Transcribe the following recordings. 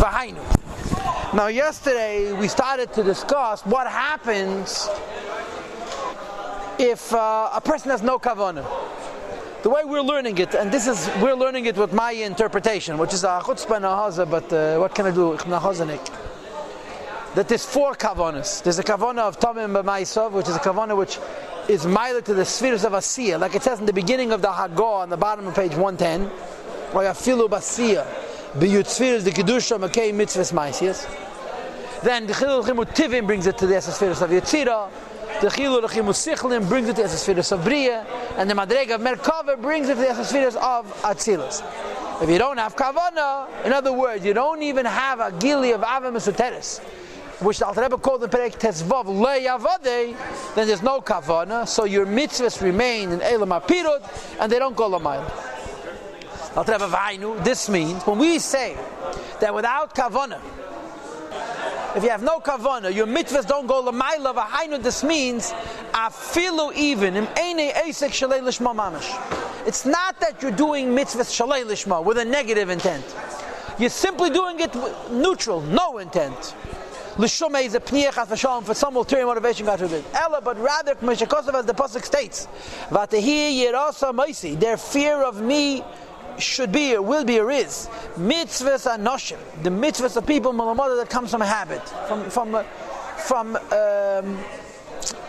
Now yesterday we started to discuss what happens if a person has no kavanah. The way we're learning it, and we're learning it with my interpretation, which is a chutzpah and a haza, but what can I do? That there's four kavanahs. There's a kavanah of Tamim b'Maisav, which is a kavanah which is miled to the spheres of Asiyah, like it says in the beginning of the Haggadah on the bottom of page 110, or Yafilu Basiyah, b'Yud spheres the Kedusha Makei Mitzvahs Maisias. Then the Chilul Chimut Tivim brings it to the spheres of Yetzirah. The Chilul Chimut Sichlim brings it to the spheres of Bria, and the Madrega of Merkava brings it to the spheres of Atzilus. If you don't have kavanah, in other words, you don't even have a gili of Ava Mesuteres, which the Alter Rebbe called in Perek Tezvav Le'yavadei, then there's no kavanah, so your mitzvahs remain in Elam HaPirut, and they don't go L'mayla. Alter Rebbe V'hainu, this means, when we say that without kavanah, if you have no kavanah, your mitzvahs don't go L'mayla, V'hainu, this means, afilu even, im einei eisek shalei lishma mamash. It's not that you're doing mitzvahs shalei lishma, with a negative intent. You're simply doing it neutral, no intent. L'shumei is a pniach as v'shalom, for some ulterior motivation, God forbid. Ella, but rather, K'meshakosov, as the pasuk states, V'atehi yirasa moisi, their fear of me should be, or will be, or is mitzvahs anoshim, the mitzvahs of people malamoda that comes from habit, from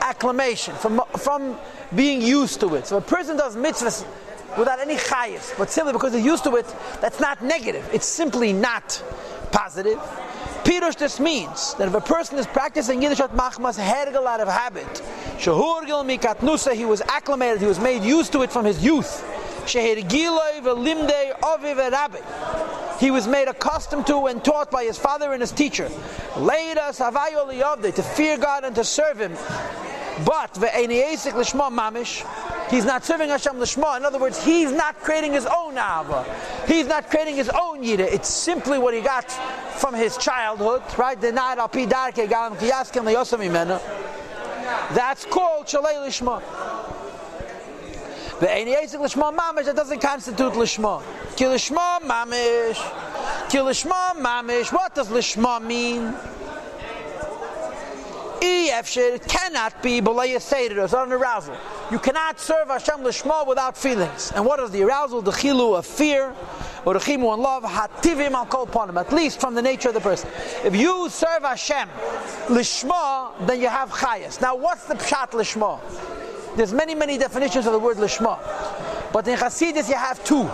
acclamation, from being used to it. So a person does mitzvahs without any chayis, but simply because they're used to it, that's not negative. It's simply not positive. Pirush, this means that if a person is practicing Yiddishat Machmas hergel out of habit, shehurgel mikatnusa, he was acclimated, he was made used to it from his youth. Shehergiloi velimdei aviv v'rabbi, he was made accustomed to and taught by his father and his teacher. Leida savayo liyavdei, to fear God and to serve Him. But ve'eni esik l'shma mamish, he's not serving Hashem l'shma. In other words, he's not creating his own ahava. He's not creating his own yida. It's simply what he got from his childhood, right? That's called shalei lishma. Ve'eni esik l'shma mamish, that doesn't constitute lishma. Ki lishma mamish. Ki lishma mamish. What does lishma mean? It cannot be below seder, it's not an arousal. You cannot serve Hashem l'shma without feelings. And what is the arousal? The chilu of fear, or the chimu and love, hativim al kol panim, at least from the nature of the person. If you serve Hashem l'shma, then you have chayas. Now what's the pshat l'shma? There's many definitions of the word l'shma, but in Hasidus you have two.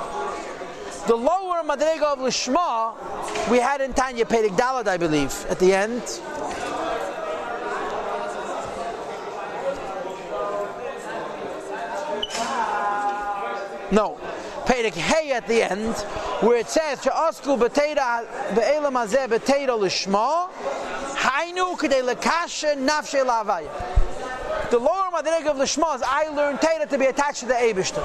The lower madrega of l'shma we had in Tanya Perek Dalad, I believe, at the end. No, Perek Hey at the end, where it says She'asku b'teira be'elam hazeh b'teira l'shma haynu k'dei lekashe nafshe la'avaya. The lower madrega of l'shma is I learned Teira to be attached to the Eibishter.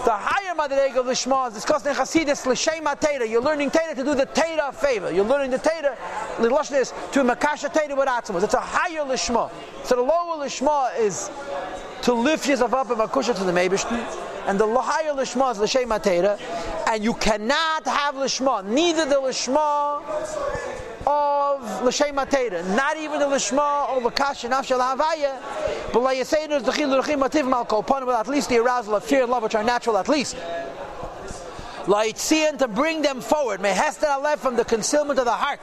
The higher madrega of l'shma is discussed in Chasidus l'shem Teira. You're learning Teira to do the Teira a favor. You're learning the Teira, l'lashon is to makasha Teira with atzmos. It's a higher l'shma. So the lower l'shma is to lift yourself up in makusha to the Eibishter. And the higher lishma is l'shem Teira, and you cannot have lishma, neither the lishma of l'shem Teira, not even the lishma of l'kasha nafshel havaya, but like you say, there's the chilul l'chim mativ mal kol panim, with at least the arousal of fear and love, which are natural at least. La'itzian, to bring them forward, mehester alef, from the concealment of the heart,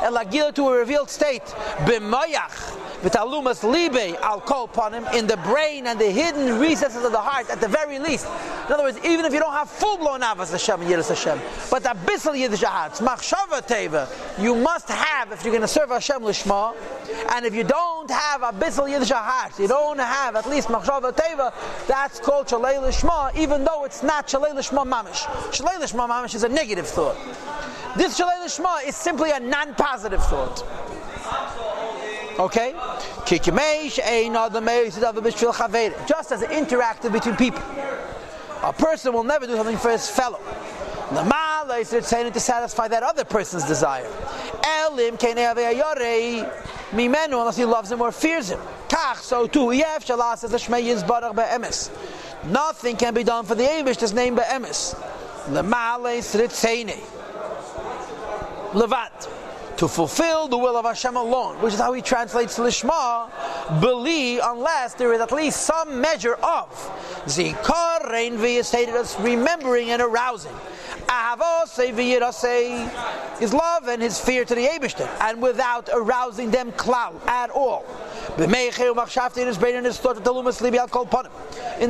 and lagila, to a revealed state, b'mayach, v'talumas libe al kol panim, in the brain and the hidden recesses of the heart, at the very least. In other words, even if you don't have full-blown avos Hashem and Yiras Hashem, but a bissel Yiddish Ha'atz, machshava teva, you must have if you're going to serve Hashem l'shma. And if you don't have a bissel Yiddish Ha'atz, you don't have at least machshava teva, that's called shalei l'shma, even though it's not shalei l'shma mamish. Shalei l'shma mamish is a negative thought. This shalei l'shma is simply a non-positive thought. Okay? Just as an interactive between people. A person will never do something for his fellow. To satisfy that other person's desire. Unless he loves him or fears him. So too, nothing can be done for the Eibishter's name be'emes. levat, to fulfill the will of Hashem alone, which is how he translates lishma, beli, unless there is at least some measure of zikar rein v'yistated as remembering and arousing. Ahavosei v'yirasei is love and his fear to the Eibishter, and without arousing them klal at all. In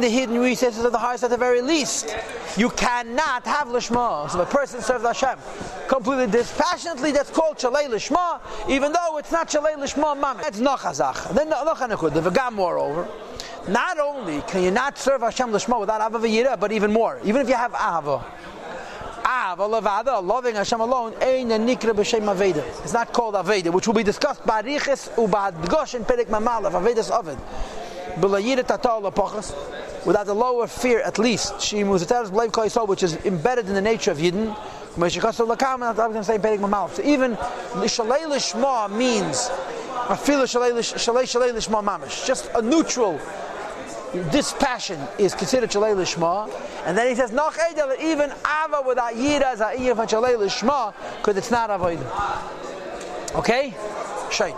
the hidden recesses of the heart, at the very least, you cannot have lishma. So if a person serves Hashem completely dispassionately, that's called shalei lishma, even though it's not shalei lishma mamish. That's nachazach. Then the v'gam, moreover, not only can you not serve Hashem lishma without ahava v'yirah, but even more, even if you have ahava. Loving Hashem alone, it's not called Aveda, which will be discussed bariches ubadgosh in Perek Mamalav, Avedas Ovid. Without the lower fear, at least, which is embedded in the nature of Yidden. So even Shalei Lishma means just a neutral dispassion is considered Shalei Lishma, and then he says even Ava without Yira is a Shalei Lishma because it's not Avodah. Okay? Shait.